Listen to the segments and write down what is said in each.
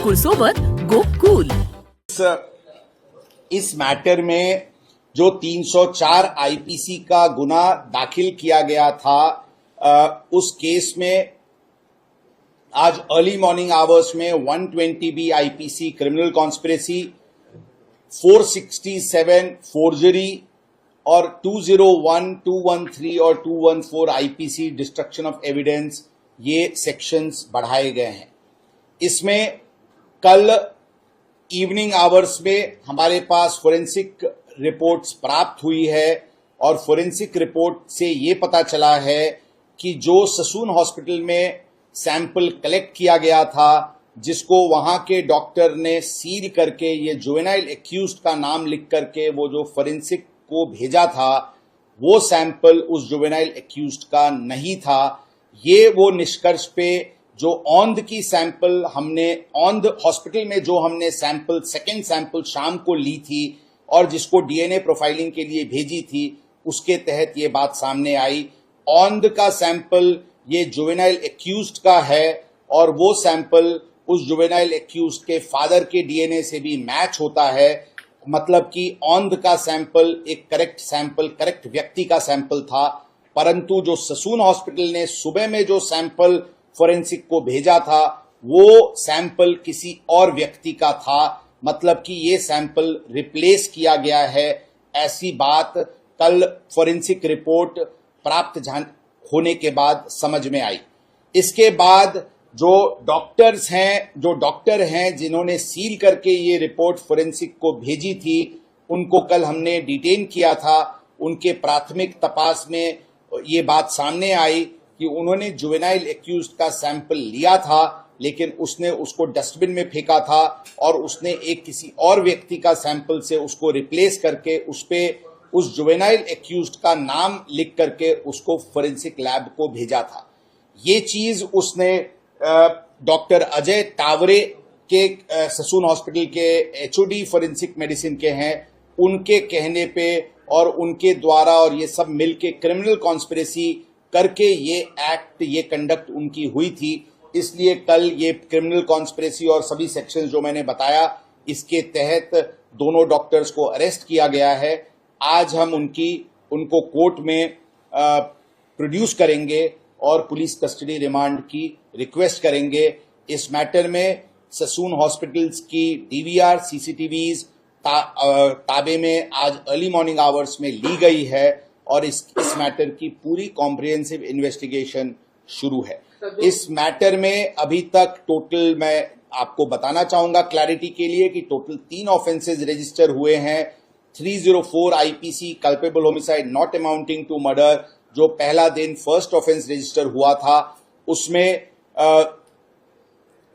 गोकुळ सोबत गोकुल। इस मैटर में जो 304 आईपीसी का गुना दाखिल किया गया था, उस केस में आज अर्ली मॉर्निंग आवर्स में 120 B IPC criminal conspiracy, 467 forgery और 201, 213 और 214 आईपीसी डिस्ट्रक्शन ऑफ एविडेंस, ये सेक्शंस बढ़ाए गए हैं। इसमें कल इवनिंग आवर्स में हमारे पास फोरेंसिक रिपोर्ट्स प्राप्त हुई है और फोरेंसिक रिपोर्ट से ये पता चला है कि जो ससून हॉस्पिटल में सैंपल कलेक्ट किया गया था, जिसको वहां के डॉक्टर ने सील करके ये जुवेनाइल एक्यूज्ड का नाम लिख करके वो जो फोरेंसिक को भेजा था, वो सैंपल उस जुवेनाइल एक्यूज्ड का नहीं था। ये वो निष्कर्ष पे जो औंध की सैंपल हमने औंध हॉस्पिटल में जो हमने सैंपल सेकेंड सैंपल शाम को ली थी और जिसको डीएनए प्रोफाइलिंग के लिए भेजी थी, उसके तहत ये बात सामने आई। औंध का सैंपल ये जुवेनाइल एक्यूज्ड का है और वो सैंपल उस जुवेनाइल एक्यूज्ड के फादर के डीएनए से भी मैच होता है। मतलब कि औंध का सैंपल एक करेक्ट व्यक्ति का सैंपल था, परंतु जो ससून हॉस्पिटल ने सुबह में जो सैंपल फोरेंसिक को भेजा था, वो सैंपल किसी और व्यक्ति का था। मतलब कि ये सैंपल रिप्लेस किया गया है, ऐसी बात कल फोरेंसिक रिपोर्ट प्राप्त होने के बाद समझ में आई। इसके बाद जो डॉक्टर हैं जिन्होंने सील करके ये रिपोर्ट फोरेंसिक को भेजी थी, उनको कल हमने डिटेन किया था। उनके प्राथमिक तपास में ये बात सामने आई कि उन्होंने जुवेनाइल एक्यूज्ड का सैंपल लिया था, लेकिन उसने उसको डस्टबिन में फेंका था और उसने एक किसी और व्यक्ति का सैंपल से उसको रिप्लेस करके उस जुवेनाइल एक्यूज्ड का नाम लिख करके उसको फोरेंसिक लैब को भेजा था। ये चीज उसने डॉक्टर अजय टावरे के ससून हॉस्पिटल के एचओडी फोरेंसिक मेडिसिन के हैं, उनके कहने पे और उनके द्वारा और ये सब मिलके क्रिमिनल कॉन्स्पिरेसी करके ये कंडक्ट उनकी हुई थी। इसलिए कल ये क्रिमिनल कॉन्स्पिरेसी और सभी सेक्शंस जो मैंने बताया, इसके तहत दोनों डॉक्टर्स को अरेस्ट किया गया है। आज हम उनको कोर्ट में प्रोड्यूस करेंगे और पुलिस कस्टडी रिमांड की रिक्वेस्ट करेंगे। इस मैटर में ससून हॉस्पिटल्स की डीवीआर सीसीटीवीज ताबे में आज अर्ली मॉर्निंग आवर्स में ली गई है और इस मैटर की पूरी कॉम्प्रिहेंसिव इन्वेस्टिगेशन शुरू है। इस मैटर में अभी तक टोटल मैं आपको बताना चाहूंगा क्लैरिटी के लिए कि टोटल 3 ऑफेंसेज रजिस्टर हुए हैं। 304 IPC culpable homicide not amounting to murder, जो पहला दिन फर्स्ट ऑफेंस रजिस्टर हुआ था, उसमें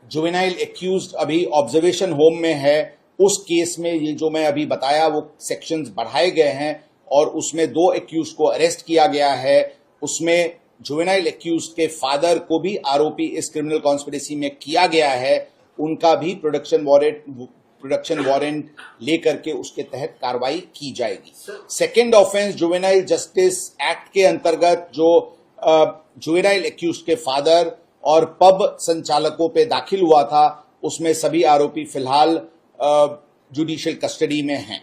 जुवेनाइल एक्यूज्ड अभी ऑब्जर्वेशन होम में है। उस केस में ये जो मैं अभी बताया वो सेक्शंस बढ़ाए गए हैं और उसमें 2 एक्यूज्ड को अरेस्ट किया गया है। उसमें जुवेनाइल एक्यूज्ड के फादर को भी आरोपी इस क्रिमिनल कॉन्स्पिरेसी में किया गया है। उनका भी प्रोडक्शन वारंट लेकर के उसके तहत कार्रवाई की जाएगी। Second offence juvenile justice act के अंतर्गत जो जुवेनाइल एक्यूज्ड के फादर और पब संचालकों पे दाखिल हुआ था, उसमें सभी आरोपी फिलहाल जुडिशियल कस्टडी में हैं।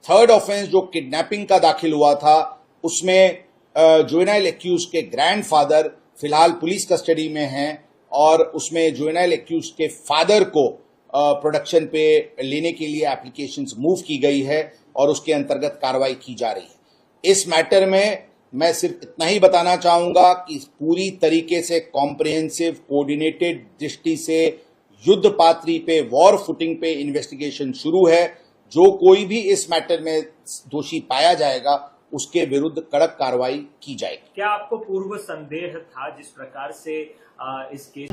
थर्ड ऑफेंस जो किडनैपिंग का दाखिल हुआ था, उसमें जुवेनाइल एक्यूज्ड के ग्रैंडफादर फिलहाल पुलिस कस्टडी में हैं और उसमें जुवेनाइल एक्यूज्ड के फादर को प्रोडक्शन पे लेने के लिए एप्लीकेशंस मूव की गई है और उसके अंतर्गत कार्रवाई की जा रही है। इस मैटर में मैं सिर्फ इतना ही बताना चाहूंगा कि पूरी तरीके से कॉम्प्रिहेंसिव कोऑर्डिनेटेड दृष्टि से युद्ध पात्री पे वॉर फुटिंग पे इन्वेस्टिगेशन शुरू है। जो कोई भी इस मैटर में दोषी पाया जाएगा उसके विरुद्ध कड़क कार्रवाई की जाएगी। क्या आपको पूर्व संदेह था जिस प्रकार से इस केस